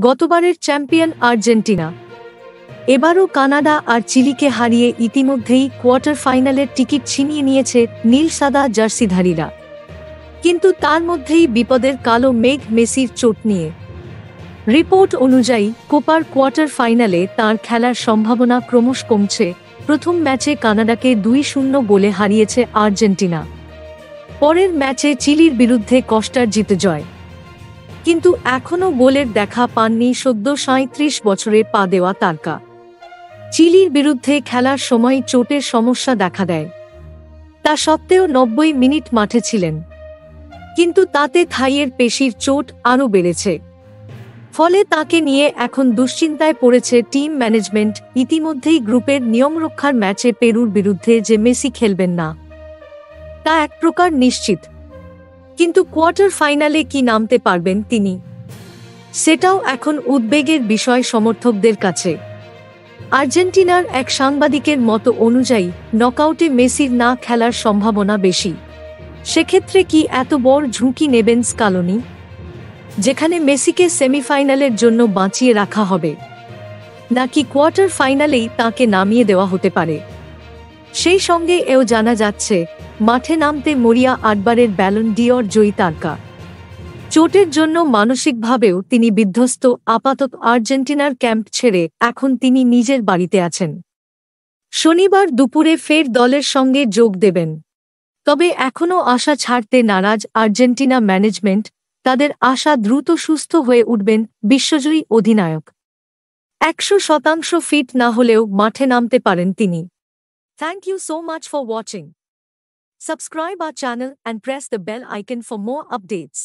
গতবারের champion Argentina এবারও Canada আর চিলিকে হারিয়ে ইতিমধ্যেই কোয়ার্টার ফাইনালের টিকিট ছিনিয়ে নিয়েছে নীল সাদা জার্সিধারীরা। কিন্তু তার মধ্যেই বিপদের কালো মেঘ মেসির চোট নিয়ে। রিপোর্ট অনুযায়ী কোপার কোয়ার্টার ফাইনালে তাঁর খেলার সম্ভাবনা ক্রমশ কমছে। প্রথম ম্যাচে কানাডাকে 2-0 গোলে হারিয়েছে আর্জেন্টিনা। পরের ম্যাচে চিলির বিরুদ্ধে কষ্টার্জিত জয়। কিন্তু এখনও গোলের দেখা পাননি সদ্য 37 বছরে পা দেওয়া তারকা। চিলির বিরুদ্ধে খেলার সময় চোটের সমস্যা দেখা দেয়। তা সত্ত্বেও 90 মিনিট মাঠে ছিলেন। কিন্তু তাতে থাইয়ের পেশির চোট আরও বেড়েছে। ফলে তাকে নিয়ে এখন দুশ্চিন্তায় পড়েছে টিম ম্যানেজমেন্ট। ইতিমধ্যেই গ্রুপের নিয়মরক্ষার ম্যাচে পেরুর বিরুদ্ধে যে মেসি খেলবেন না তা এক প্রকার নিশ্চিত। কিন্তু কোয়ার্টার ফাইনালে কি নামতে পারবেন তিনি, সেটাও এখন উদ্বেগের বিষয় সমর্থকদের কাছে। আর্জেন্টিনার এক সাংবাদিকের মত অনুযায়ী নকআউটে মেসির না খেলার সম্ভাবনা বেশি। সেক্ষেত্রে কি এত বড় ঝুঁকি নেবেন স্কালোনি, যেখানে মেসিকে সেমিফাইনালের জন্য বাঁচিয়ে রাখা হবে, নাকি কোয়ার্টার ফাইনালেই তাকে নামিয়ে দেওয়া হতে পারে? সেই সঙ্গে এও জানা যাচ্ছে মাঠে নামতে মরিয়া 8বারের ব্যালন ডিওর জয়ী তারকা। চোটের জন্য মানসিকভাবেও তিনি বিধ্বস্ত। আপাতত আর্জেন্টিনার ক্যাম্প ছেড়ে এখন তিনি নিজের বাড়িতে আছেন। শনিবার দুপুরে ফের দলের সঙ্গে যোগ দেবেন। তবে এখনও আশা ছাড়তে নারাজ আর্জেন্টিনা ম্যানেজমেন্ট। তাদের আশা দ্রুত সুস্থ হয়ে উঠবেন বিশ্বজয়ী অধিনায়ক। 100% ফিট না হলেও মাঠে নামতে পারেন তিনি। Thank you so much for watching. Subscribe our channel and press the bell icon for more updates.